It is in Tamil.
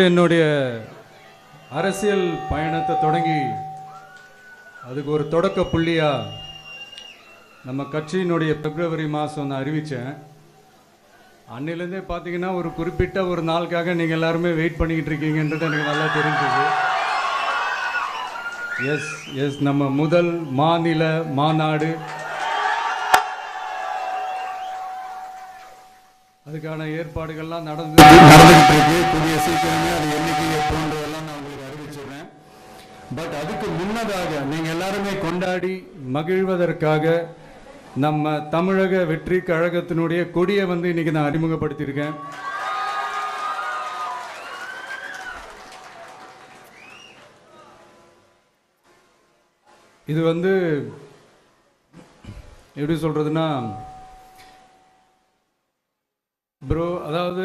என்னுடைய அரசியல் பயணத்தை தொடங்கி அதுக்கு ஒரு தொடக்க புள்ளியா நம்ம கட்சியினுடைய பிப்ரவரி மாதம் நான் அறிவித்தேன். அன்னிலேருந்தே பார்த்தீங்கன்னா ஒரு குறிப்பிட்ட ஒரு நாளுக்காக நீங்கள் எல்லாருமே வெயிட் பண்ணிக்கிட்டு இருக்கீங்கன்றது எனக்கு நல்லா தெரிஞ்சது. எஸ் நம்ம முதல் மாநில மாநாடு, அதுக்கான ஏற்பாடுகள்லாம் நடந்துகிட்டு இருக்கு. புதிய சீக்கிரமே அது என்னைக்கு எப்போன்றதெல்லாம் நான் உங்களுக்கு அறிவிச்சிடுறேன். பட் அதுக்கு முன்னதாக நீங்கள் எல்லாருமே கொண்டாடி மகிழ்வதற்காக நம்ம தமிழக வெற்றி கழகத்தினுடைய கொடியை இன்னைக்கு நான் அறிமுகப்படுத்தியிருக்கேன். இது எப்படி சொல்றதுன்னா ப்ரோ, அதாவது